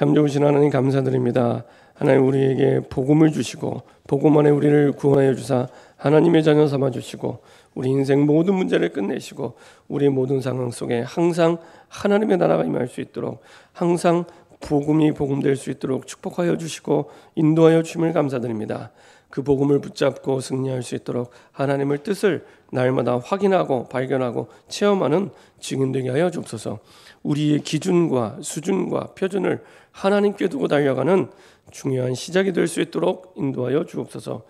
참 좋으신 하나님 감사드립니다. 하나님 우리에게 복음을 주시고 복음 안에 우리를 구원하여 주사 하나님의 자녀 삼아 주시고 우리 인생 모든 문제를 끝내시고 우리 모든 상황 속에 항상 하나님의 나라가 임할 수 있도록 항상 복음이 복음될 수 있도록 축복하여 주시고 인도하여 주심을 감사드립니다. 그 복음을 붙잡고 승리할 수 있도록 하나님의 뜻을 날마다 확인하고 발견하고 체험하는 증인 되게 하여 주옵소서. 우리의 기준과 수준과 표준을 하나님께 두고 달려가는 중요한 시작이 될 수 있도록 인도하여 주옵소서.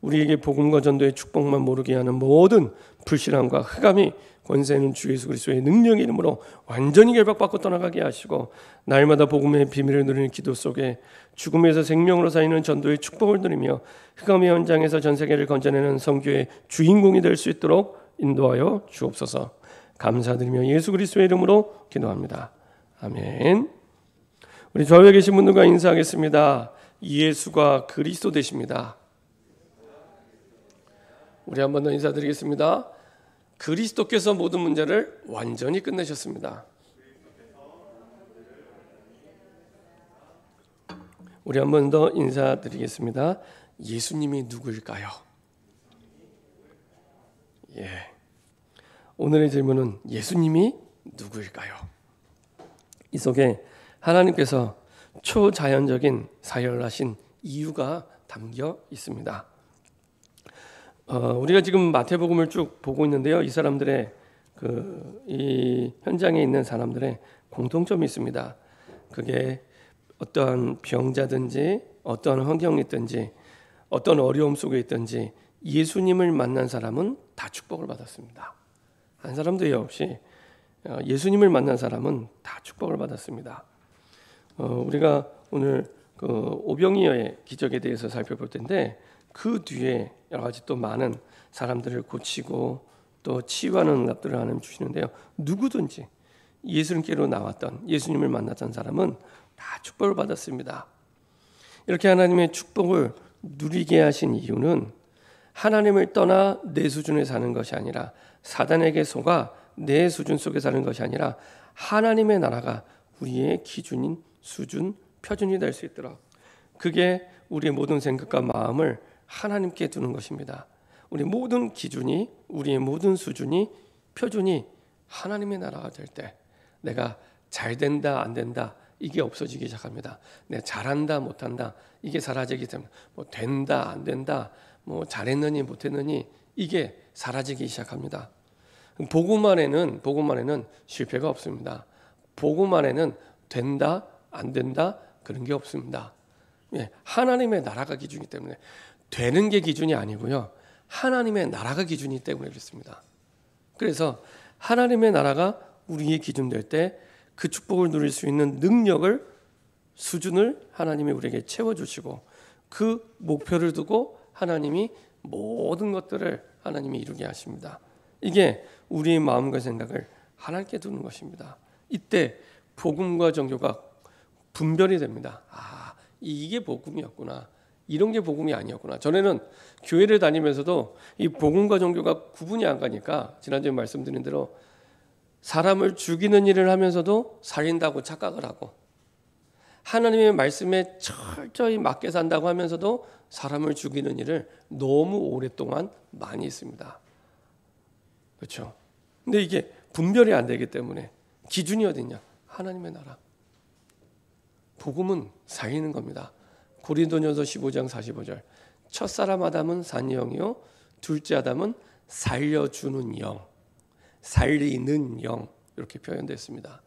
우리에게 복음과 전도의 축복만 모르게 하는 모든 불신앙과 흑암이 권세 있는 주 예수 그리스도의 능력의 이름으로 완전히 결박받고 떠나가게 하시고 날마다 복음의 비밀을 누리는 기도 속에 죽음에서 생명으로 살리는 전도의 축복을 누리며 흑암의 현장에서 전 세계를 건져내는 선교의 주인공이 될 수 있도록 인도하여 주옵소서. 감사드리며 예수 그리스도의 이름으로 기도합니다. 아멘. 우리 좌우에 계신 분들과 인사하겠습니다. 예수가 그리스도 되십니다. 우리 한 번 더 인사드리겠습니다. 그리스도께서 모든 문제를 완전히 끝내셨습니다. 우리 한 번 더 인사드리겠습니다. 예수님이 누구일까요? 오늘의 질문은 예수님이 누구일까요? 이 속에 하나님께서 초자연적인 사역을 하신 이유가 담겨 있습니다. 우리가 지금 마태복음을 쭉 보고 있는데요. 이 사람들의 이 현장에 있는 사람들의 공통점이 있습니다. 그게 어떠한 병자든지 어떠한 환경이 있든지 어떤 어려움 속에 있든지 예수님을 만난 사람은 다 축복을 받았습니다. 한 사람도 예 없이 예수님을 만난 사람은 다 축복을 받았습니다. 우리가 오늘 오병이어의 기적에 대해서 살펴볼 텐데 그 뒤에 여러 가지 또 많은 사람들을 고치고 또 치유하는 응답들을 하나님 주시는데요. 누구든지 예수님께로 나왔던 예수님을 만났던 사람은 다 축복을 받았습니다. 이렇게 하나님의 축복을 누리게 하신 이유는 하나님을 떠나 내 수준에 사는 것이 아니라 사단에게 속아 내 수준 속에 사는 것이 아니라 하나님의 나라가 우리의 기준인 수준, 표준이 될 수 있도록 그게 우리의 모든 생각과 마음을 하나님께 두는 것입니다. 우리 모든 기준이 우리의 모든 수준이 표준이 하나님의 나라가 될 때 내가 잘 된다 안 된다 이게 없어지기 시작합니다. 내가 잘한다 못한다 이게 사라지기 때문에 뭐 된다 안 된다 뭐 잘했느니 못했느니 이게 사라지기 시작합니다. 복음 안에는 실패가 없습니다. 복음 안에는 된다 안 된다 그런 게 없습니다. 하나님의 나라가 기준이기 때문에 되는 게 기준이 아니고요. 하나님의 나라가 기준이기 때문에 그렇습니다. 그래서 하나님의 나라가 우리의 기준 될 때 그 축복을 누릴 수 있는 능력을 수준을 하나님이 우리에게 채워주시고 그 목표를 두고 하나님이 모든 것들을 하나님이 이루게 하십니다. 이게 우리의 마음과 생각을 하나님께 두는 것입니다. 이때 복음과 종교가 분별이 됩니다. 이게 복음이었구나. 이런 게 복음이 아니었구나. 전에는 교회를 다니면서도 이 복음과 종교가 구분이 안 가니까 지난주에 말씀드린 대로 사람을 죽이는 일을 하면서도 살린다고 착각을 하고 하나님의 말씀에 철저히 맞게 산다고 하면서도 사람을 죽이는 일을 너무 오랫동안 많이 했습니다. 그렇죠? 근데 이게 분별이 안 되기 때문에 기준이 어디냐? 하나님의 나라. 복음은 살리는 겁니다. 고린도전서 15장 45절. 첫사람 아담은 산 영이요 둘째 아담은 살려주는 영, 살리는 영 이렇게 표현됐습니다.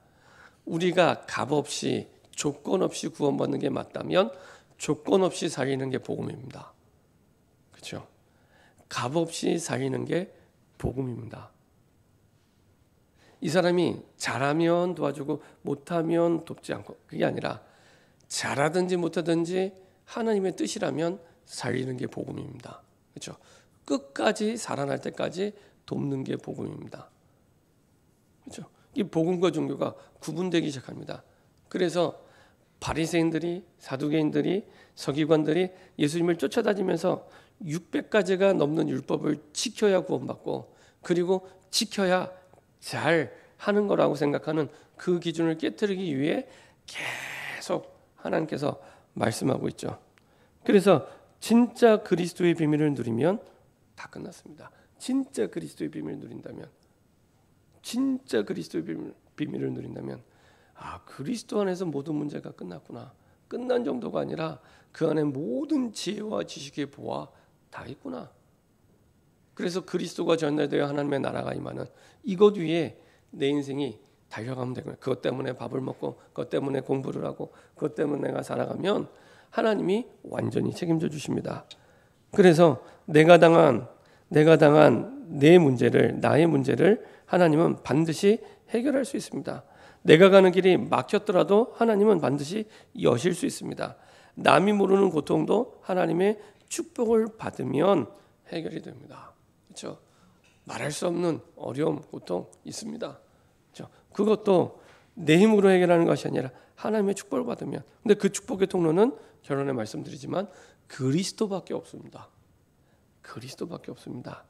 우리가 값없이 조건 없이 구원받는 게 맞다면 조건 없이 살리는 게 복음입니다. 그렇죠? 값없이 살리는 게 복음입니다. 이 사람이 잘하면 도와주고 못하면 돕지 않고 그게 아니라 잘하든지 못하든지 하나님의 뜻이라면 살리는 게 복음입니다. 그렇죠? 끝까지 살아날 때까지 돕는 게 복음입니다. 그렇죠? 이 복음과 종교가 구분되기 시작합니다. 그래서 바리새인들이 사두개인들이 서기관들이 예수님을 쫓아다니면서 600가지가 넘는 율법을 지켜야 구원받고 그리고 지켜야 잘 하는 거라고 생각하는 그 기준을 깨트리기 위해 계속 하나님께서 말씀하고 있죠. 그래서 진짜 그리스도의 비밀을 누리면 다 끝났습니다. 진짜 그리스도의 비밀을 누린다면, 진짜 그리스도의 비밀을 누린다면, 그리스도 안에서 모든 문제가 끝났구나. 끝난 정도가 아니라 그 안에 모든 지혜와 지식의 보화 다 있구나. 그래서 그리스도가 전달되어 하나님의 나라가 임하는 이것 위에 내 인생이 달려가면 되고요. 그것 때문에 밥을 먹고, 그것 때문에 공부를 하고, 그것 때문에 내가 살아가면 하나님이 완전히 책임져 주십니다. 그래서 내가 당한 내 문제를, 나의 문제를 하나님은 반드시 해결할 수 있습니다. 내가 가는 길이 막혔더라도 하나님은 반드시 여실 수 있습니다. 남이 모르는 고통도 하나님의 축복을 받으면 해결이 됩니다. 그렇죠? 말할 수 없는 어려움, 고통 있습니다. 그렇죠? 그것도 내 힘으로 해결하는 것이 아니라 하나님의 축복을 받으면. 근데 그 축복의 통로는 결론에 말씀드리지만 그리스도밖에 없습니다. 그리스도밖에 없습니다.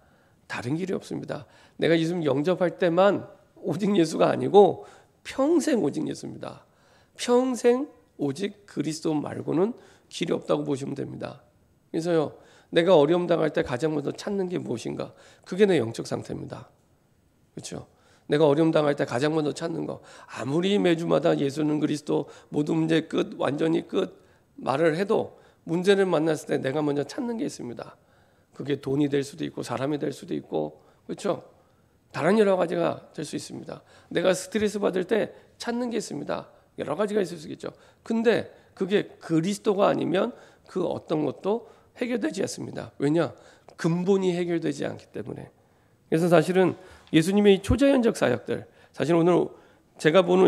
다른 길이 없습니다. 내가 예수님 영접할 때만 오직 예수가 아니고 평생 오직 예수입니다. 평생 오직 그리스도 말고는 길이 없다고 보시면 됩니다. 그래서요, 내가 어려움 당할 때 가장 먼저 찾는 게 무엇인가? 그게 내 영적 상태입니다. 그렇죠? 내가 어려움 당할 때 가장 먼저 찾는 거, 아무리 매주마다 예수는 그리스도, 모든 문제 끝, 완전히 끝 말을 해도 문제를 만났을 때 내가 먼저 찾는 게 있습니다. 그게 돈이 될 수도 있고 사람이 될 수도 있고, 그렇죠? 다른 여러 가지가 될 수 있습니다. 내가 스트레스 받을 때 찾는 게 있습니다. 여러 가지가 있을 수 있겠죠. 근데 그게 그리스도가 아니면 그 어떤 것도 해결되지 않습니다. 왜냐? 근본이 해결되지 않기 때문에. 그래서 사실은 예수님의 초자연적 사역들, 사실 오늘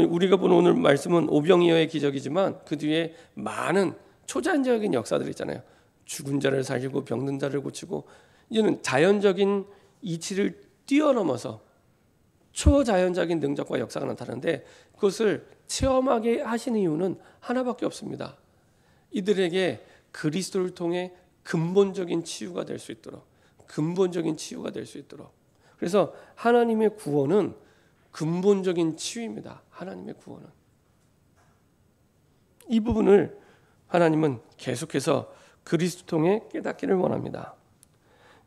우리가 보는 오늘 말씀은 오병이어의 기적이지만 그 뒤에 많은 초자연적인 역사들이 있잖아요. 죽은 자를 살리고 병든 자를 고치고, 이제는 자연적인 이치를 뛰어넘어서 초자연적인 능력과 역사가 나타나는데 그것을 체험하게 하시는 이유는 하나밖에 없습니다. 이들에게 그리스도를 통해 근본적인 치유가 될 수 있도록, 근본적인 치유가 될 수 있도록. 그래서 하나님의 구원은 근본적인 치유입니다. 하나님의 구원은. 이 부분을 하나님은 계속해서 그리스도 통해 깨닫기를 원합니다.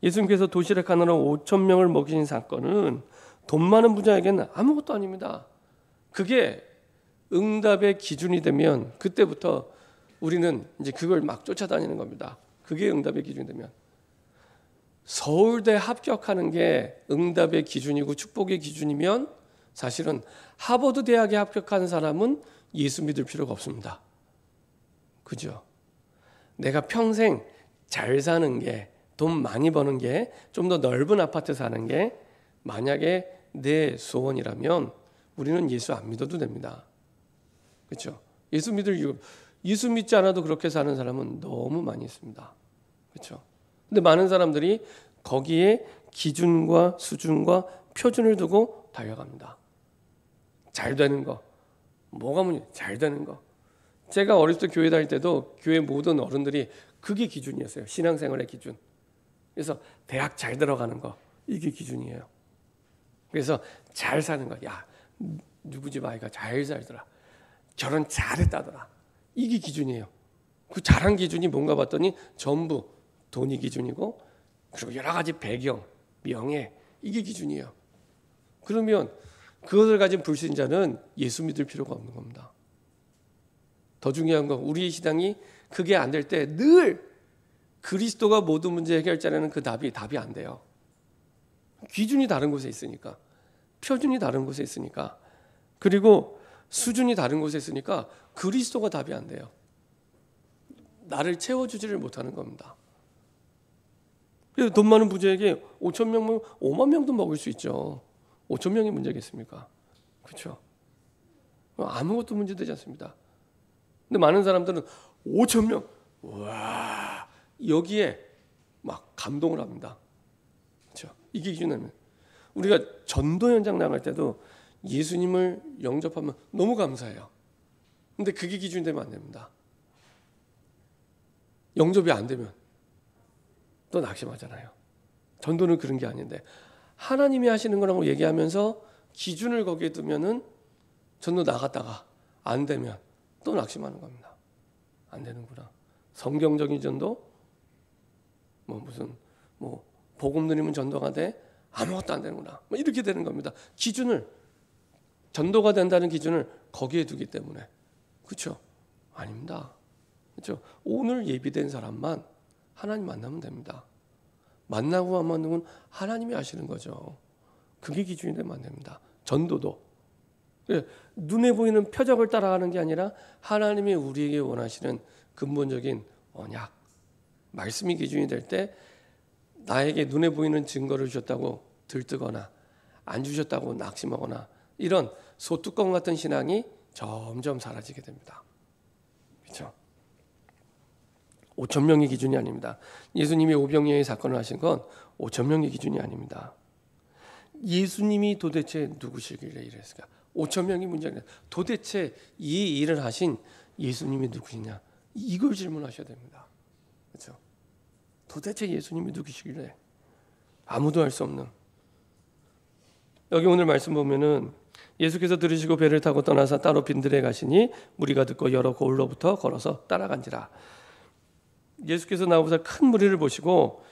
예수님께서 도시락 하나로 5천 명을 먹이신 사건은 돈 많은 부자에게는 아무것도 아닙니다. 그게 응답의 기준이 되면 그때부터 우리는 이제 그걸 막 쫓아다니는 겁니다. 그게 응답의 기준이 되면, 서울대 합격하는 게 응답의 기준이고 축복의 기준이면 사실은 하버드 대학에 합격한 사람은 예수 믿을 필요가 없습니다. 그죠? 내가 평생 잘 사는 게, 돈 많이 버는 게, 좀 더 넓은 아파트 사는 게 만약에 내 소원이라면 우리는 예수 안 믿어도 됩니다. 그렇죠? 예수 믿지 않아도 그렇게 사는 사람은 너무 많이 있습니다. 그렇죠? 근데 많은 사람들이 거기에 기준과 수준과 표준을 두고 달려갑니다. 잘 되는 거, 뭐가 문제? 잘 되는 거. 제가 어렸을 때 교회 다닐 때도 교회 모든 어른들이 그게 기준이었어요. 신앙생활의 기준. 그래서 대학 잘 들어가는 거, 이게 기준이에요. 그래서 잘 사는 거, 야, 누구 집 아이가 잘 살더라, 결혼 잘했다더라, 이게 기준이에요. 그 잘한 기준이 뭔가 봤더니 전부 돈이 기준이고, 그리고 여러 가지 배경, 명예, 이게 기준이에요. 그러면 그것을 가진 불신자는 예수 믿을 필요가 없는 겁니다. 더 중요한 건 우리 신앙이 그게 안 될 때 늘 그리스도가 모든 문제 해결자라는 그 답이 안 돼요. 기준이 다른 곳에 있으니까, 표준이 다른 곳에 있으니까, 그리고 수준이 다른 곳에 있으니까 그리스도가 답이 안 돼요. 나를 채워주지를 못하는 겁니다. 그래서 돈 많은 부자에게 5천 명, 5만 명도 먹을 수 있죠. 5천 명이 문제겠습니까? 그렇죠? 아무것도 문제되지 않습니다. 근데 많은 사람들은 5천 명, 와, 여기에 막 감동을 합니다. 그렇죠? 이게 기준이면, 우리가 전도 현장 나갈 때도 예수님을 영접하면 너무 감사해요. 근데 그게 기준이 되면 안 됩니다. 영접이 안 되면 또 낙심하잖아요. 전도는 그런 게 아닌데, 하나님이 하시는 거라고 얘기하면서 기준을 거기에 두면은 전도 나갔다가 안 되면 또 낙심하는 겁니다. 안 되는구나. 성경적인 전도 복음 누리면 전도가 돼? 아무것도 안 되는구나. 이렇게 되는 겁니다. 기준을, 전도가 된다는 기준을 거기에 두기 때문에. 그렇죠? 아닙니다. 그렇죠? 오늘 예비된 사람만 하나님 만나면 됩니다. 만나고 안 만나면 하나님이 아시는 거죠. 그게 기준이 되면 안 됩니다. 전도도 눈에 보이는 표적을 따라가는 게 아니라 하나님이 우리에게 원하시는 근본적인 언약, 말씀이 기준이 될 때 나에게 눈에 보이는 증거를 주셨다고 들뜨거나 안 주셨다고 낙심하거나 이런 소뚜껑 같은 신앙이 점점 사라지게 됩니다. 그렇죠? 5천 명이 기준이 아닙니다. 예수님이 오병이어의 사건을 하신 건 5천 명이 기준이 아닙니다. 예수님이 도대체 누구시길래 이랬을까? 5천 명이 문제가 도대체 이 일을 하신 예수님이 누구시냐? 이걸 질문하셔야 됩니다. 그렇죠? 도대체 예수님이 누구시길래 아무도 알 수 없는. 여기 오늘 말씀 보면은 예수께서 들으시고 배를 타고 떠나서 따로 빈들에 가시니 무리가 듣고 여러 고을로부터 걸어서 따라간지라. 예수께서 나오셔서 큰 무리를 보시고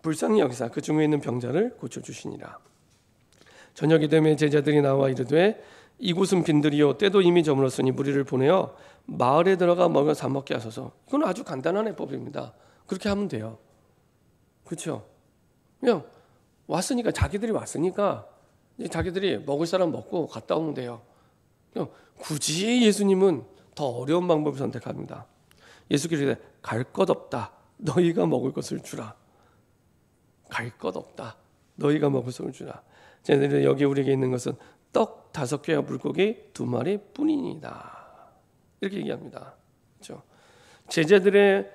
불쌍히 여기사 그 중에 있는 병자를 고쳐주시니라. 저녁이 되매 제자들이 나와 이르되 이곳은 빈들이요 때도 이미 저물었으니 무리를 보내어 마을에 들어가 먹여 사 먹게 하소서. 이건 아주 간단한 해법입니다. 그렇게 하면 돼요. 그렇죠? 그냥 왔으니까, 자기들이 왔으니까 이제 자기들이 먹을 사람 먹고 갔다 오면 돼요. 그냥 굳이 예수님은 더 어려운 방법을 선택합니다. 예수께서 갈 것 없다. 너희가 먹을 것을 주라. 갈 것 없다. 너희가 먹을 것을 주라. 쟤네들 여기 우리에게 있는 것은 떡 5개와 물고기 2마리 뿐이니이다. 이렇게 얘기합니다. 그렇죠? 제자들의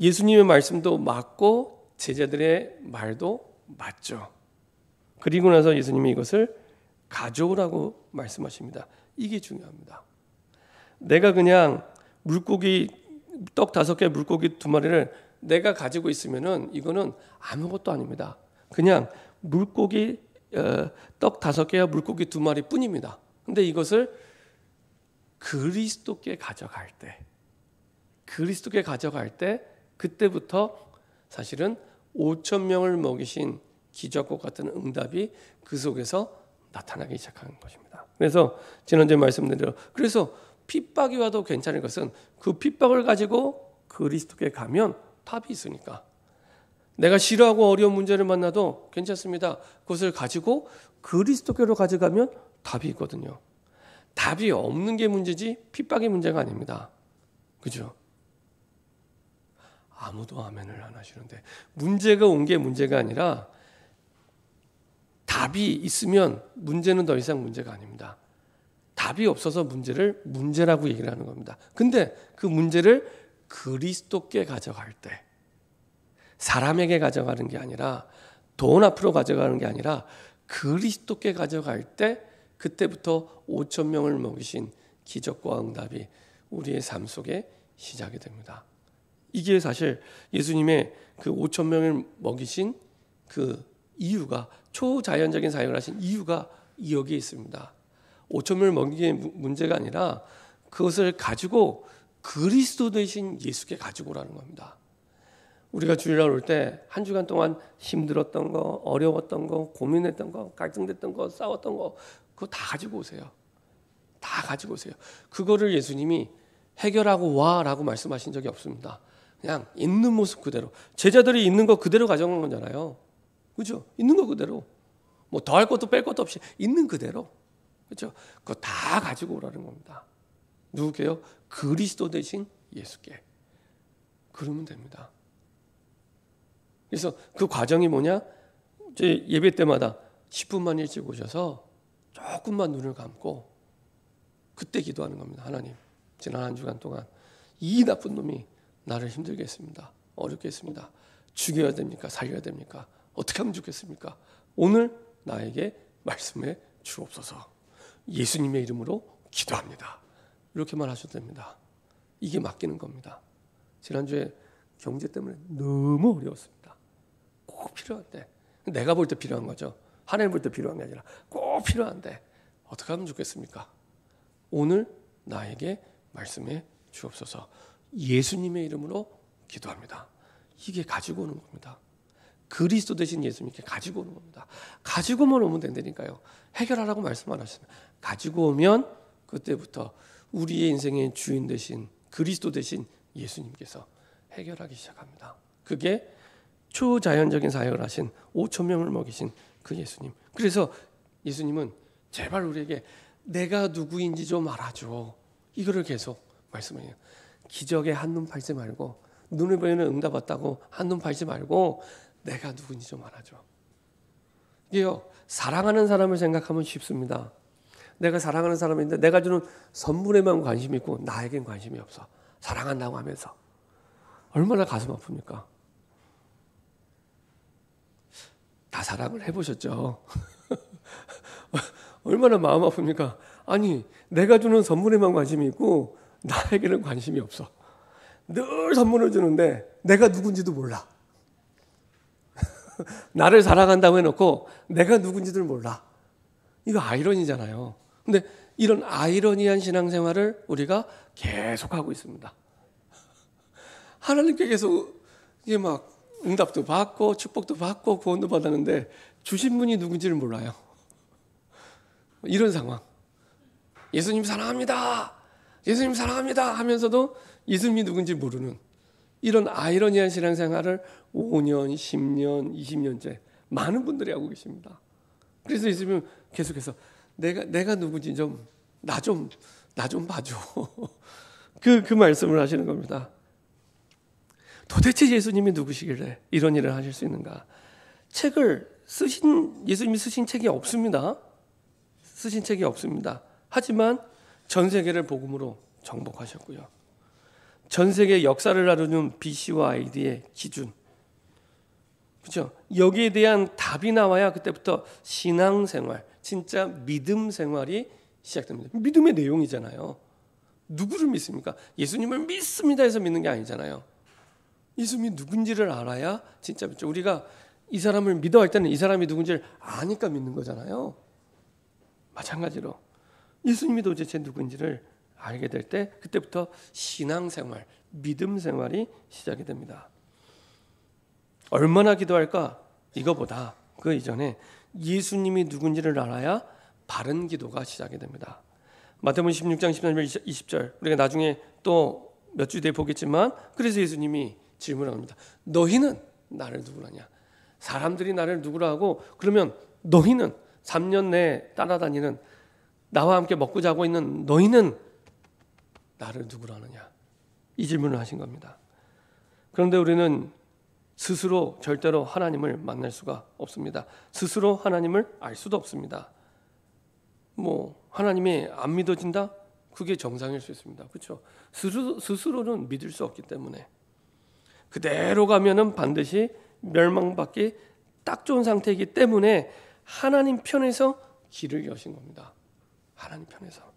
예수님의 말씀도 맞고 제자들의 말도 맞죠. 그리고 나서 예수님이 이것을 가져오라고 말씀하십니다. 이게 중요합니다. 내가 그냥 물고기 떡 5개 물고기 2마리를 내가 가지고 있으면은 이거는 아무것도 아닙니다. 그냥 물고기 떡 5개와 물고기 2마리 뿐입니다. 근데 이것을 그리스도께 가져갈 때 그때부터 사실은 5천 명을 먹이신 기적과 같은 응답이 그 속에서 나타나기 시작하는 것입니다. 그래서 지난주에 말씀드린 대로 그래서 핍박이 와도 괜찮은 것은 그 핍박을 가지고 그리스도께 가면 답이 있으니까. 내가 싫어하고 어려운 문제를 만나도 괜찮습니다. 그것을 가지고 그리스도께로 가져가면 답이 있거든요. 답이 없는 게 문제지 핍박이 문제가 아닙니다. 그죠? 아무도 아멘을 안 하시는데 문제가 온 게 문제가 아니라 답이 있으면 문제는 더 이상 문제가 아닙니다. 답이 없어서 문제를 문제라고 얘기를 하는 겁니다. 근데 그 문제를 그리스도께 가져갈 때 사람에게 가져가는 게 아니라 돈 앞으로 가져가는 게 아니라 그리스도께 가져갈 때 그때부터 5천 명을 먹이신 기적과 응답이 우리의 삶 속에 시작이 됩니다. 이게 사실 예수님의 그 5천 명을 먹이신 그 이유가 초자연적인 사역을 하신 이유가 여기에 있습니다. 5천 명을 먹이기의 문제가 아니라 그것을 가지고 그리스도 되신 예수께 가지고 오라는 겁니다. 우리가 주일날 올 때 한 주간 동안 힘들었던 거, 어려웠던 거, 고민했던 거, 갈등됐던 거, 싸웠던 거 그거 다 가지고 오세요. 다 가지고 오세요. 그거를 예수님이 해결하고 와라고 말씀하신 적이 없습니다. 그냥 있는 모습 그대로. 제자들이 있는 거 그대로 가져간 거잖아요. 그렇죠? 있는 거 그대로. 뭐 더 할 것도 뺄 것도 없이 있는 그대로. 그렇죠? 그거 다 가지고 오라는 겁니다. 누구게요? 그리스도 대신 예수께. 그러면 됩니다. 그래서 그 과정이 뭐냐? 이제 예배 때마다 10분만 일찍 오셔서 조금만 눈을 감고 그때 기도하는 겁니다. 하나님, 지난 한 주간 동안 이 나쁜 놈이 나를 힘들게 했습니다. 어렵게 했습니다. 죽여야 됩니까? 살려야 됩니까? 어떻게 하면 좋겠습니까? 오늘 나에게 말씀해 주옵소서. 예수님의 이름으로 기도합니다. 이렇게만 하셔도 됩니다. 이게 맡기는 겁니다. 지난주에 경제 때문에 너무 어려웠습니다. 꼭 필요한데 내가 볼 때 필요한 거죠. 하나님 볼 때 필요한 게 아니라 꼭 필요한데 어떻게 하면 좋겠습니까? 오늘 나에게 말씀해 주옵소서. 예수님의 이름으로 기도합니다. 이게 가지고 오는 겁니다. 그리스도 되신 예수님께 가지고 오는 겁니다. 가지고만 오면 된다니까요. 해결하라고 말씀 안 하시면 가지고 오면 그때부터 우리의 인생의 주인 되신 그리스도 되신 예수님께서 해결하기 시작합니다. 그게 초자연적인 사역을 하신 5천 명을 먹이신 그 예수님. 그래서 예수님은 제발 우리에게 내가 누구인지 좀 알아줘. 이거를 계속 말씀해요. 기적에 한눈 팔지 말고, 눈을 보이는 응답 왔다고 한눈 팔지 말고 내가 누군지 좀 알아줘. 이게요, 사랑하는 사람을 생각하면 쉽습니다. 내가 사랑하는 사람인데 내가 주는 선물에만 관심이 있고 나에겐 관심이 없어. 사랑한다고 하면서 얼마나 가슴 아픕니까? 다 사랑을 해보셨죠? 얼마나 마음 아픕니까? 아니, 내가 주는 선물에만 관심이 있고 나에게는 관심이 없어. 늘 선물을 주는데 내가 누군지도 몰라. 나를 사랑한다고 해놓고 내가 누군지도 몰라. 이거 아이러니잖아요. 근데 이런 아이러니한 신앙생활을 우리가 계속하고 있습니다. 하나님께 계속 이게 막 응답도 받고 축복도 받고 구원도 받았는데 주신 분이 누군지를 몰라요. 이런 상황. 예수님 사랑합니다. 예수님 사랑합니다 하면서도 예수님이 누군지 모르는 이런 아이러니한 신앙생활을 5년, 10년, 20년째 많은 분들이 하고 계십니다. 그래서 예수님은 계속해서 내가 누군지 나 좀 봐줘. 그 말씀을 하시는 겁니다. 도대체 예수님이 누구시길래 이런 일을 하실 수 있는가? 예수님이 쓰신 책이 없습니다. 쓰신 책이 없습니다. 하지만 전 세계를 복음으로 정복하셨고요. 전 세계 역사를 다루는 BC와 AD의 기준, 그렇죠? 여기에 대한 답이 나와야 그때부터 신앙생활, 진짜 믿음 생활이 시작됩니다. 믿음의 내용이잖아요. 누구를 믿습니까? 예수님을 믿습니다 해서 믿는 게 아니잖아요. 예수님이 누군지를 알아야 진짜 믿죠. 우리가 이 사람을 믿어 할 때는 이 사람이 누군지를 아니까 믿는 거잖아요. 마찬가지로 예수님이 도대체 누군지를 알게 될 때 그때부터 신앙생활, 믿음 생활이 시작이 됩니다. 얼마나 기도할까? 이거보다 그 이전에 예수님이 누군지를 알아야 바른 기도가 시작이 됩니다. 마태복음 16장 13절 20절 우리가 나중에 또 몇 주 뒤에 보겠지만 그래서 예수님이 질문합니다. 너희는 나를 누구라 하냐? 사람들이 나를 누구라 하고 그러면 너희는 3년 내에 따라다니는 나와 함께 먹고 자고 있는 너희는 나를 누구라 하느냐? 이 질문을 하신 겁니다. 그런데 우리는 스스로 절대로 하나님을 만날 수가 없습니다. 스스로 하나님을 알 수도 없습니다. 하나님이 안 믿어진다? 그게 정상일 수 있습니다. 그렇죠? 스스로는 믿을 수 없기 때문에 그대로 가면은 반드시 멸망받기 딱 좋은 상태이기 때문에 하나님 편에서 길을 여신 겁니다. 하나님 편에서.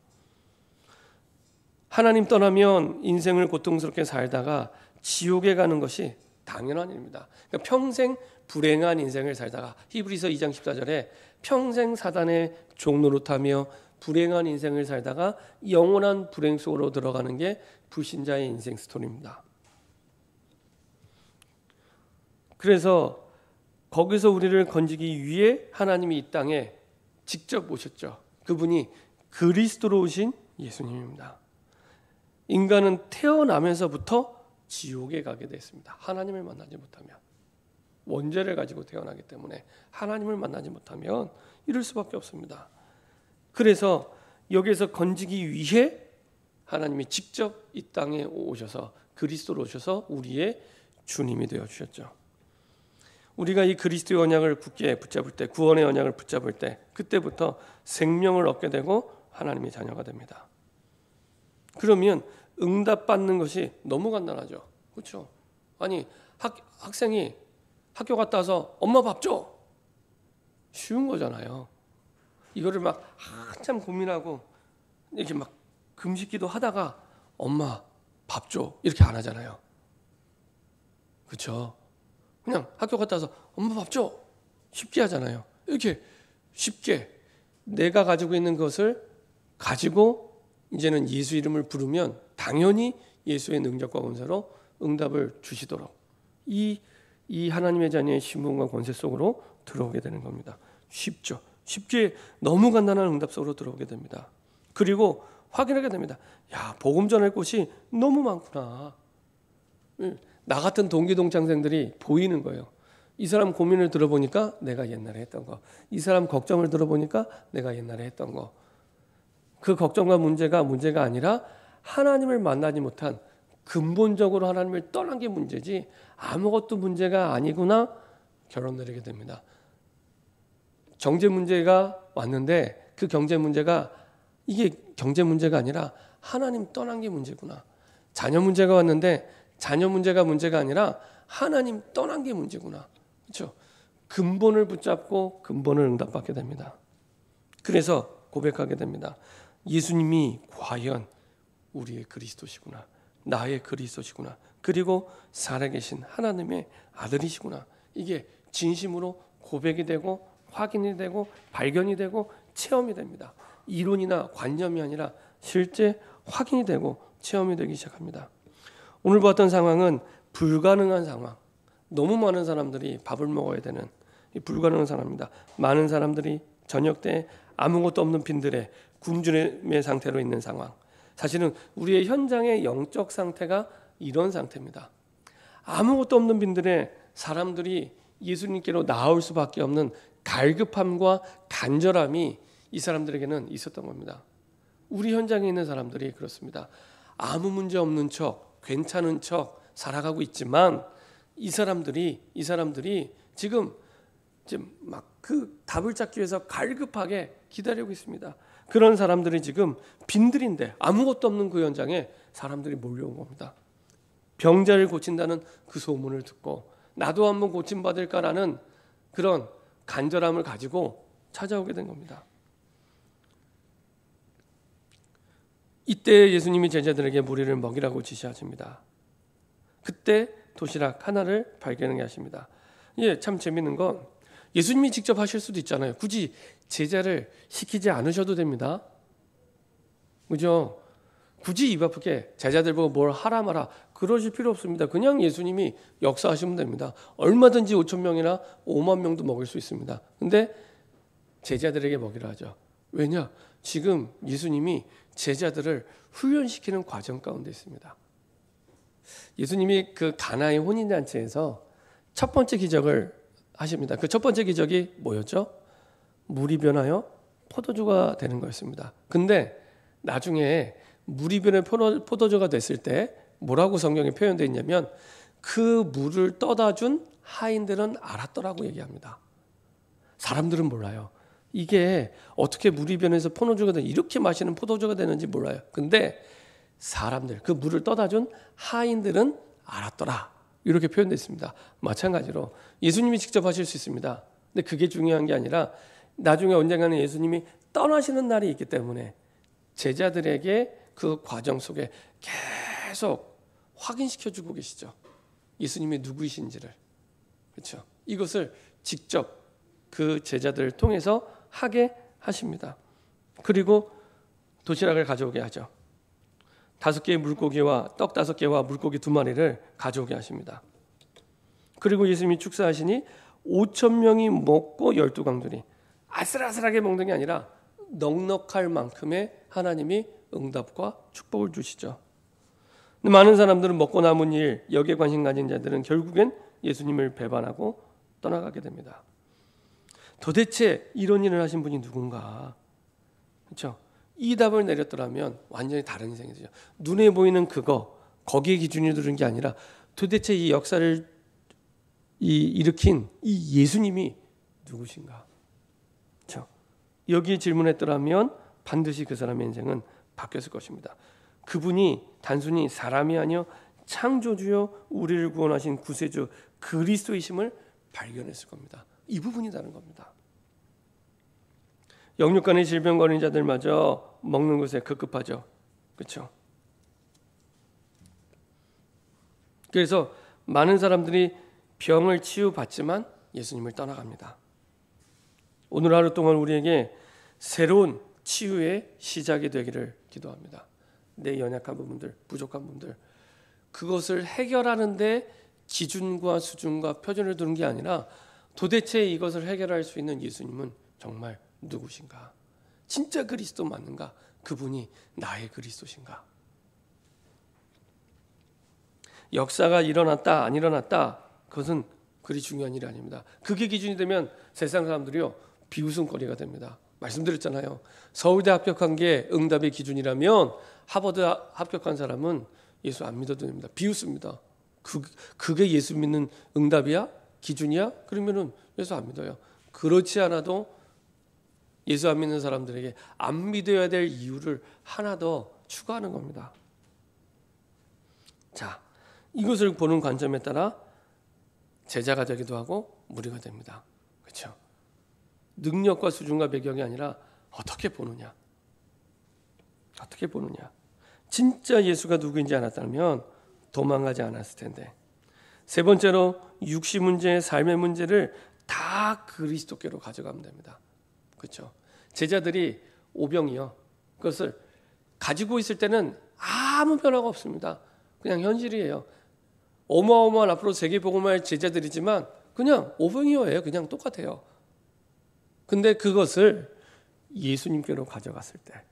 하나님 떠나면 인생을 고통스럽게 살다가 지옥에 가는 것이 당연한 일입니다. 그러니까 평생 불행한 인생을 살다가 히브리서 2장 14절에 평생 사단의 종노릇하며 불행한 인생을 살다가 영원한 불행 속으로 들어가는 게 불신자의 인생 스토리입니다. 그래서 거기서 우리를 건지기 위해 하나님이 이 땅에 직접 오셨죠. 그분이 그리스도로 오신 예수님입니다. 인간은 태어나면서부터 지옥에 가게 됐습니다. 하나님을 만나지 못하면. 원죄를 가지고 태어나기 때문에 하나님을 만나지 못하면 이럴 수밖에 없습니다. 그래서 여기에서 건지기 위해 하나님이 직접 이 땅에 오셔서 그리스도로 오셔서 우리의 주님이 되어주셨죠. 우리가 이 그리스도의 언약을 굳게 붙잡을 때, 구원의 언약을 붙잡을 때 그때부터 생명을 얻게 되고 하나님의 자녀가 됩니다. 그러면 응답받는 것이 너무 간단하죠. 그렇죠? 아니 학생이 학교 갔다 와서 엄마 밥 줘. 쉬운 거잖아요. 이거를 막 한참 고민하고 이렇게 막 금식기도 하다가 엄마 밥 줘. 이렇게 안 하잖아요. 그렇죠? 그냥 학교 갔다 와서 엄마 밥 줘. 쉽게 하잖아요. 이렇게 쉽게 내가 가지고 있는 것을 가지고 이제는 예수 이름을 부르면 당연히 예수의 능력과 권세로 응답을 주시도록 이 하나님의 자녀의 신분과 권세 속으로 들어오게 되는 겁니다. 쉽게 너무 간단한 응답 속으로 들어오게 됩니다. 그리고 확인하게 됩니다. 야, 복음 전할 곳이 너무 많구나. 나 같은 동기동창생들이 보이는 거예요. 이 사람 고민을 들어보니까 내가 옛날에 했던 거, 이 사람 걱정을 들어보니까 내가 옛날에 했던 거, 그 걱정과 문제가 아니라 하나님을 만나지 못한 근본적으로 하나님을 떠난 게 문제지 아무것도 문제가 아니구나 결론 내리게 됩니다. 경제 문제가 왔는데 그 경제 문제가 이게 경제 문제가 아니라 하나님 떠난 게 문제구나. 자녀 문제가 왔는데 자녀 문제가 아니라 하나님 떠난 게 문제구나. 그렇죠? 근본을 붙잡고 근본을 응답받게 됩니다. 그래서 고백하게 됩니다. 예수님이 과연 우리의 그리스도시구나. 나의 그리스도시구나. 그리고 살아계신 하나님의 아들이시구나. 이게 진심으로 고백이 되고 확인이 되고 발견이 되고 체험이 됩니다. 이론이나 관념이 아니라 실제 확인이 되고 체험이 되기 시작합니다. 오늘 보았던 상황은 불가능한 상황. 너무 많은 사람들이 밥을 먹어야 되는 불가능한 상황입니다. 많은 사람들이 저녁 때 아무것도 없는 빈들에 굶주림의 상태로 있는 상황. 사실은 우리의 현장의 영적 상태가 이런 상태입니다. 아무것도 없는 빈들에 사람들이 예수님께로 나올 수밖에 없는 갈급함과 간절함이 이 사람들에게는 있었던 겁니다. 우리 현장에 있는 사람들이 그렇습니다. 아무 문제 없는 척, 괜찮은 척 살아가고 있지만 이 사람들이 지금 막 그 답을 찾기 위해서 갈급하게 기다리고 있습니다. 그런 사람들이 지금 빈들인데 아무것도 없는 그 현장에 사람들이 몰려온 겁니다. 병자를 고친다는 그 소문을 듣고 나도 한번 고침받을까라는 그런 간절함을 가지고 찾아오게 된 겁니다. 이때 예수님이 제자들에게 무리를 먹이라고 지시하십니다. 그때 도시락 하나를 발견하게 하십니다. 참 재밌는 건 예수님이 직접 하실 수도 있잖아요. 굳이 제자를 시키지 않으셔도 됩니다. 그죠? 굳이 입 아프게 제자들 보고 뭘 하라 마라 그러실 필요 없습니다. 그냥 예수님이 역사하시면 됩니다. 얼마든지 5,000명이나 5만 명도 먹일 수 있습니다. 근데 제자들에게 먹이라 하죠. 왜냐? 지금 예수님이 제자들을 훈련시키는 과정 가운데 있습니다. 예수님이 그 가나의 혼인잔치에서 첫 번째 기적을 하십니다. 그 첫 번째 기적이 뭐였죠? 물이 변하여 포도주가 되는 거였습니다. 근데 나중에 물이 변해 포도주가 됐을 때 뭐라고 성경에 표현되어 있냐면 그 물을 떠다 준 하인들은 알았더라고 얘기합니다. 사람들은 몰라요. 이게 어떻게 물이 변해서 포도주가 되는 이렇게 마시는 포도주가 되는지 몰라요. 근데 사람들 그 물을 떠다 준 하인들은 알았더라. 이렇게 표현되어 있습니다. 마찬가지로 예수님이 직접 하실 수 있습니다. 근데 그게 중요한 게 아니라 나중에 언젠가는 예수님이 떠나시는 날이 있기 때문에 제자들에게 그 과정 속에 계속 확인시켜주고 계시죠. 예수님이 누구이신지를. 그렇죠. 이것을 직접 그 제자들을 통해서 하게 하십니다. 그리고 도시락을 가져오게 하죠. 5개의 물고기와 떡 5개와 물고기 2마리를 가져오게 하십니다. 그리고 예수님이 축사하시니 5,000명이 먹고 12강들이 아슬아슬하게 먹는 게 아니라 넉넉할 만큼의 하나님이 응답과 축복을 주시죠. 근데 많은 사람들은 먹고 남은 일, 여기에 관심 가진 자들은 결국엔 예수님을 배반하고 떠나가게 됩니다. 도대체 이런 일을 하신 분이 누군가? 그렇죠? 이 답을 내렸더라면 완전히 다른 인생이 되죠. 눈에 보이는 그거, 거기에 기준이 두는 게 아니라 도대체 이 역사를 일으킨 이 예수님이 누구신가? 그렇죠? 여기에 질문했더라면 반드시 그 사람의 인생은 바뀌었을 것입니다. 그분이 단순히 사람이 아니요 창조주요 우리를 구원하신 구세주 그리스도이심을 발견했을 겁니다. 이 부분이 다른 겁니다. 영육간의 질병 걸린 자들마저 먹는 것에 급급하죠. 그렇죠? 그래서 많은 사람들이 병을 치유받지만 예수님을 떠나갑니다. 오늘 하루 동안 우리에게 새로운 치유의 시작이 되기를 기도합니다. 내 연약한 부분들, 부족한 부분들, 그것을 해결하는데 기준과 수준과 표준을 두는 게 아니라 도대체 이것을 해결할 수 있는 예수님은 정말 누구신가? 진짜 그리스도 맞는가? 그분이 나의 그리스도신가? 역사가 일어났다 안 일어났다, 그것은 그리 중요한 일이 아닙니다. 그게 기준이 되면 세상 사람들이요 비웃음거리가 됩니다. 말씀드렸잖아요. 서울대 합격한 게 응답의 기준이라면 하버드 합격한 사람은 예수 안 믿어도 됩니다. 비웃습니다. 그게 예수 믿는 응답이야? 기준이야? 그러면은 예수 안 믿어요. 그렇지 않아도 예수 안 믿는 사람들에게 안 믿어야 될 이유를 하나 더 추가하는 겁니다. 자, 이것을 보는 관점에 따라 제자가 되기도 하고 무리가 됩니다. 그렇죠? 능력과 수준과 배경이 아니라 어떻게 보느냐. 어떻게 보느냐. 진짜 예수가 누구인지 알았다면 도망가지 않았을 텐데. 세 번째로 육시 문제의 삶의 문제를 다 그리스도께로 가져가면 됩니다. 그렇죠? 제자들이 오병이요, 그것을 가지고 있을 때는 아무 변화가 없습니다. 그냥 현실이에요. 어마어마한 앞으로 세계복음할 제자들이지만 그냥 오병이어예요. 그냥 똑같아요. 근데 그것을 예수님께로 가져갔을 때,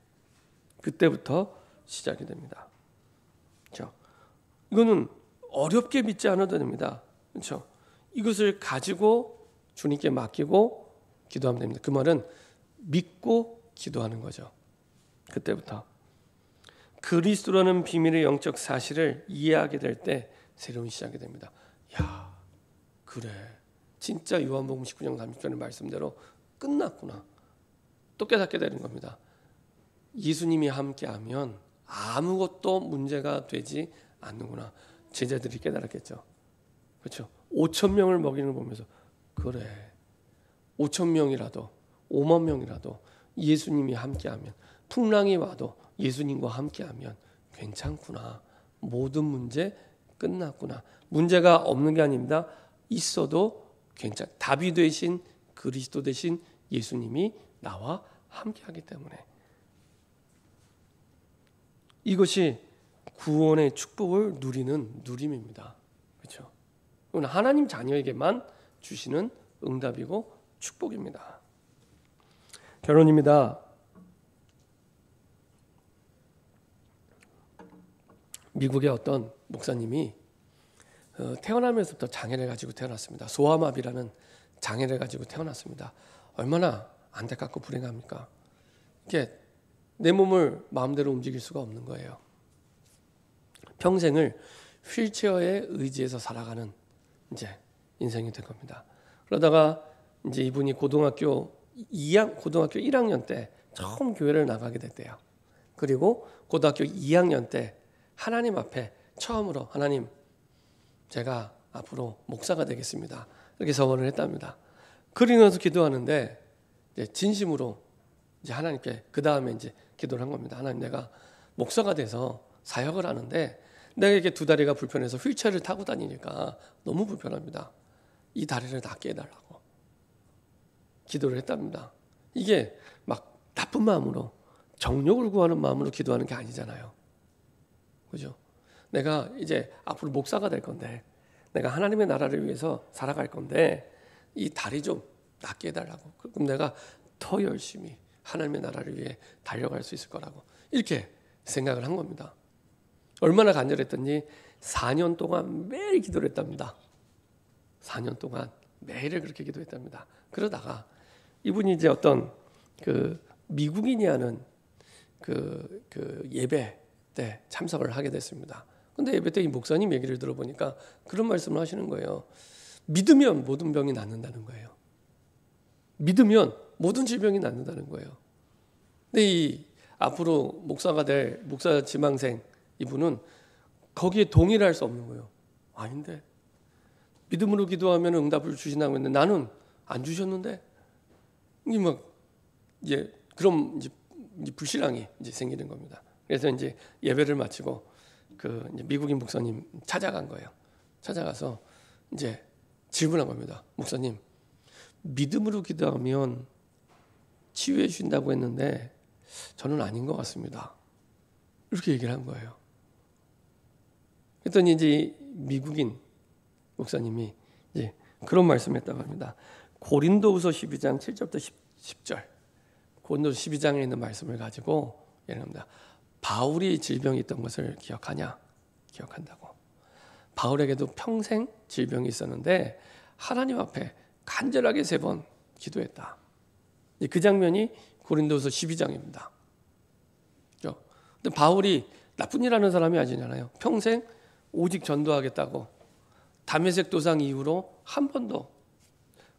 그때부터 시작이 됩니다. 그렇죠? 이거는 어렵게 믿지 않아도 됩니다. 그렇죠? 이것을 가지고 주님께 맡기고 기도하면 됩니다. 그 말은 믿고 기도하는 거죠. 그때부터 그리스도라는 비밀의 영적 사실을 이해하게 될 때 새로운 시작이 됩니다. 야, 그래, 진짜 요한복음 19장 30절의 말씀대로 끝났구나. 또 깨닫게 되는 겁니다. 예수님이 함께하면 아무것도 문제가 되지 않는구나. 제자들이 깨달았겠죠. 그렇죠? 5천 명을 먹이는 걸 보면서 그래, 5천 명이라도 5만 명이라도 예수님이 함께하면, 풍랑이 와도 예수님과 함께하면 괜찮구나. 모든 문제 끝났구나. 문제가 없는 게 아닙니다. 있어도 답이 되신 그리스도 되신 예수님이 나와 함께하기 때문에, 이것이 구원의 축복을 누리는 누림입니다. 그렇죠? 이건 하나님 자녀에게만 주시는 응답이고 축복입니다. 결론입니다. 미국의 어떤 목사님이 태어나면서부터 장애를 가지고 태어났습니다. 소아마비라는 장애를 가지고 태어났습니다. 얼마나 안타깝고 불행합니까? 이게 내 몸을 마음대로 움직일 수가 없는 거예요. 평생을 휠체어에 의지해서 살아가는 이제 인생이 된 겁니다. 그러다가 이제 이분이 고등학교 1학년 때 처음 교회를 나가게 됐대요. 그리고 고등학교 2학년 때 하나님 앞에 처음으로, 하나님, 제가 앞으로 목사가 되겠습니다, 이렇게 서원을 했답니다. 그러면서 기도하는데 이제 진심으로 이제 하나님께 그 다음에 이제 기도를 한 겁니다. 하나님, 내가 목사가 돼서 사역을 하는데 내가 이렇게 두 다리가 불편해서 휠체어를 타고 다니니까 너무 불편합니다. 이 다리를 낫게 해달라고 기도를 했답니다. 이게 막 나쁜 마음으로, 정욕을 구하는 마음으로 기도하는 게 아니잖아요. 그죠? 내가 이제 앞으로 목사가 될 건데, 내가 하나님의 나라를 위해서 살아갈 건데 이 다리 좀 낫게 해달라고. 그럼 내가 더 열심히 하나님의 나라를 위해 달려갈 수 있을 거라고, 이렇게 생각을 한 겁니다. 얼마나 간절했더니 4년 동안 매일 기도를 했답니다. 4년 동안 매일 그렇게 기도했답니다. 그러다가 이분이 이제 어떤 그 미국인이 하는 그 예배 때 참석을 하게 됐습니다. 근데 예배 때 이 목사님 얘기를 들어보니까 그런 말씀을 하시는 거예요. 믿으면 모든 병이 낫는다는 거예요. 믿으면 모든 질병이 낫는다는 거예요. 근데 이 앞으로 목사가 될 목사 지망생 이분은 거기에 동의를 할 수 없는 거예요. 아닌데, 믿음으로 기도하면 응답을 주신다고 했는데 나는 안 주셨는데, 이게 막 이제 그럼 이제 불신앙이 이제 생기는 겁니다. 그래서 이제 예배를 마치고 그 이제 미국인 목사님 찾아간 거예요. 찾아가서 이제 질문한 겁니다. 목사님, 믿음으로 기도하면 치유해 주신다고 했는데 저는 아닌 것 같습니다. 이렇게 얘기를 한 거예요. 그랬더니 이제 미국인 목사님이 이제 그런 말씀했다고 합니다. 고린도후서 12장 7절부터 10절. 고린도후서 12장에 있는 말씀을 가지고 얘기합니다. 바울이 질병이 있던 것을 기억하냐? 기억한다고. 바울에게도 평생 질병이 있었는데 하나님 앞에 간절하게 3번 기도했다. 그 장면이 고린도후서 12장입니다. 그렇죠? 근데 바울이 나쁜 일 하는 사람이 아니잖아요. 평생 오직 전도하겠다고 다메섹 도상 이후로 한 번도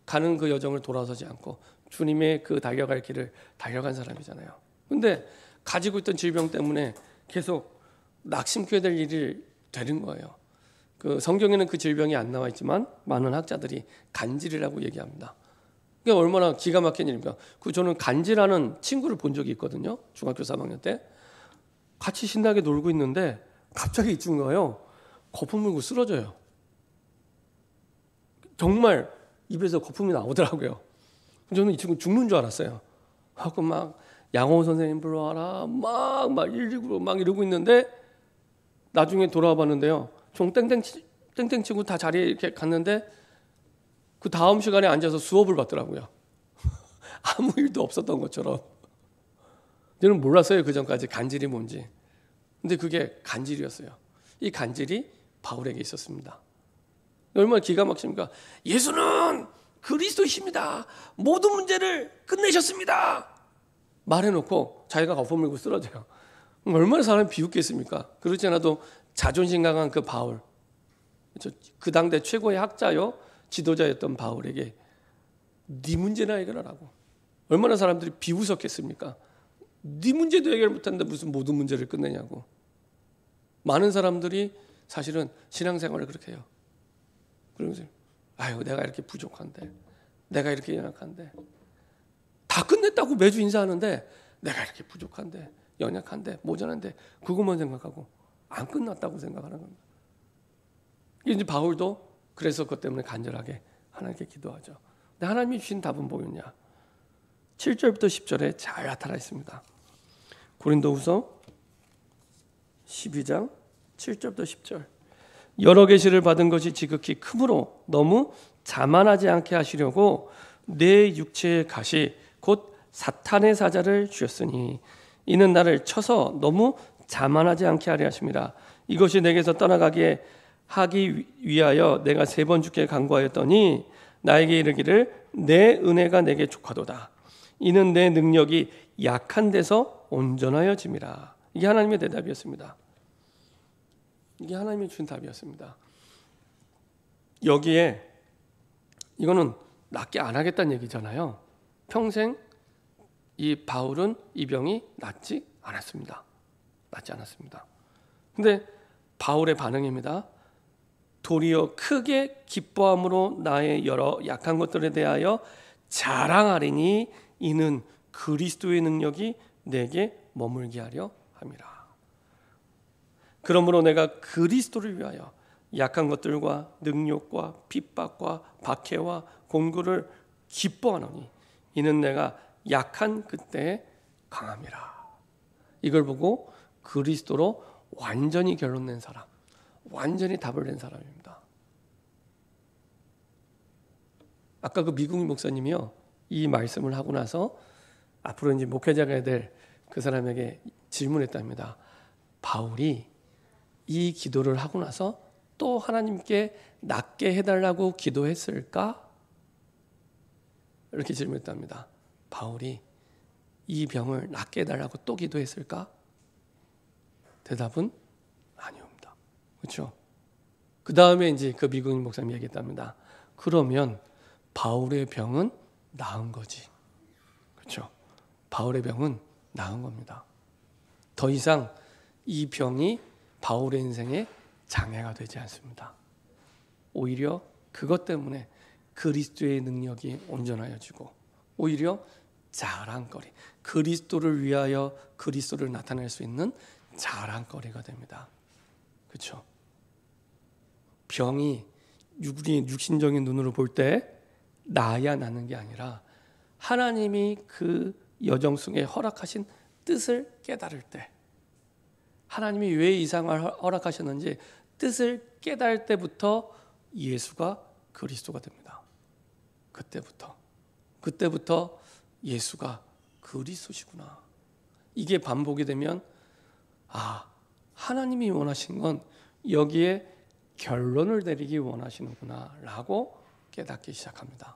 가는 그 여정을 돌아서지 않고 주님의 그 달려갈 길을 달려간 사람이잖아요. 근데 가지고 있던 질병 때문에 계속 낙심케 될 일이 되는 거예요. 그 성경에는 그 질병이 안 나와 있지만 많은 학자들이 간질이라고 얘기합니다. 그게 얼마나 기가 막힌 일입니까? 저는 간질하는 친구를 본 적이 있거든요. 중학교 3학년 때 같이 신나게 놀고 있는데 갑자기 이 친구가요 거품 물고 쓰러져요. 정말 입에서 거품이 나오더라고요. 저는 이 친구 죽는 줄 알았어요. 하고 막 양호 선생님 불러와라 막 119로 막 이러고 있는데 나중에 돌아와 봤는데요. 종 땡땡 치고 다 자리에 이렇게 갔는데 그 다음 시간에 앉아서 수업을 받더라고요. 아무 일도 없었던 것처럼. 저는 몰랐어요. 그 전까지 간질이 뭔지. 근데 그게 간질이었어요. 이 간질이 바울에게 있었습니다. 얼마나 기가 막힙니까? 예수는 그리스도이십니다. 모든 문제를 끝내셨습니다. 말해놓고 자기가 거품 물고 쓰러져요. 얼마나 사람이 비웃겠습니까? 그렇지 않아도 자존심 강한 그 바울, 그 당대 최고의 학자요 지도자였던 바울에게 네 문제나 해결하라고. 얼마나 사람들이 비웃었겠습니까? 네 문제도 해결 못하는데 무슨 모든 문제를 끝내냐고. 많은 사람들이 사실은 신앙생활을 그렇게 해요. 그러면서 아유 내가 이렇게 부족한데, 내가 이렇게 연약한데, 다 끝냈다고 매주 인사하는데 내가 이렇게 부족한데, 연약한데, 모자란데 그것만 생각하고 안 끝났다고 생각하는 겁니다. 이제 바울도 그래서 그것 때문에 간절하게 하나님께 기도하죠. 근데 하나님이 주신 답은 뭐였냐? 7절부터 10절에 잘 나타나 있습니다. 고린도후서 12장 7절부터 10절. 여러 계시를 받은 것이 지극히 크므로 너무 자만하지 않게 하시려고 내 육체의 가시 곧 사탄의 사자를 주셨으니 이는 나를 쳐서 너무 자만하지 않게 하려 하심이라. 이것이 내게서 떠나가게 하기 위하여 내가 3번 주께 간구하였더니 나에게 이르기를 내 은혜가 내게 족하도다. 이는 내 능력이 약한 데서 온전하여짐이라. 이게 하나님의 대답이었습니다. 이게 하나님이 준 답이었습니다. 여기에 이거는 낫게 안 하겠다는 얘기잖아요. 평생 이 바울은 이 병이 낫지 않았습니다. 낫지 않았습니다. 근데 바울의 반응입니다. 도리어 크게 기뻐함으로 나의 여러 약한 것들에 대하여 자랑하리니 이는 그리스도의 능력이 내게 머물게 하려 함이라. 그러므로 내가 그리스도를 위하여 약한 것들과 능욕과 핍박과 박해와 공고를 기뻐하노니 이는 내가 약한 그때에 강함이라. 이걸 보고 그리스도로 완전히 결론낸 사람, 완전히 답을 낸 사람입니다. 아까 그 미국인 목사님이요, 이 말씀을 하고 나서 앞으로 이제 목회자가 될 그 사람에게 질문했답니다. 바울이 이 기도를 하고 나서 또 하나님께 낫게 해달라고 기도했을까? 이렇게 질문했답니다. 바울이 이 병을 낫게 해달라고 또 기도했을까? 대답은 아니옵니다. 그렇죠? 그 다음에 이제 그 미국인 목사님이 얘기했답니다. 그러면 바울의 병은 나은 거지. 그렇죠? 바울의 병은 나은 겁니다. 더 이상 이 병이 바울의 인생에 장애가 되지 않습니다. 오히려 그것 때문에 그리스도의 능력이 온전하여지고 오히려 자랑거리, 그리스도를 위하여 그리스도를 나타낼 수 있는 자랑거리가 됩니다. 그렇죠? 병이 육신적인 눈으로 볼 때 나야 나는 게 아니라 하나님이 그 여정 속에 허락하신 뜻을 깨달을 때 하나님이 왜 이 상황을 허락하셨는지 뜻을 깨달을 때부터 예수가 그리스도가 됩니다. 그때부터 예수가 그리스도시구나. 이게 반복이 되면 하나님이 원하신 건 여기에 결론을 내리기 원하시는구나 라고 깨닫기 시작합니다.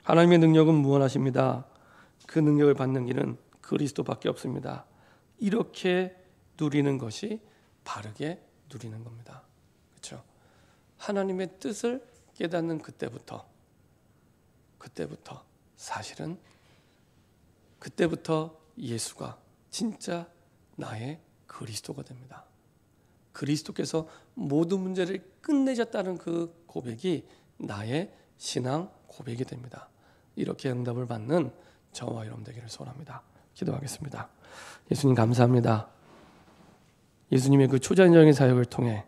하나님의 능력은 무한하십니다. 그 능력을 받는 길은 그리스도밖에 없습니다. 이렇게 누리는 것이 바르게 누리는 겁니다. 그렇죠? 하나님의 뜻을 깨닫는 그때부터 사실은 그때부터 예수가 진짜 나의 그리스도가 됩니다. 그리스도께서 모든 문제를 끝내셨다는 그 고백이 나의 신앙 고백이 됩니다. 이렇게 응답을 받는 저와 여러분 되기를 소원합니다. 기도하겠습니다. 예수님 감사합니다. 예수님의 그 초자연적인 사역을 통해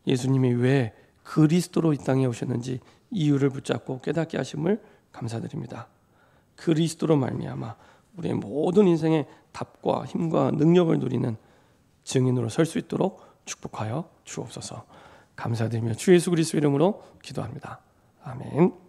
예수님이 왜 그리스도로 이 땅에 오셨는지 이유를 붙잡고 깨닫게 하심을 감사드립니다. 그리스도로 말미암아 우리의 모든 인생의 답과 힘과 능력을 누리는 증인으로 설 수 있도록 축복하여 주옵소서. 감사드리며 주 예수 그리스도 이름으로 기도합니다. 아멘.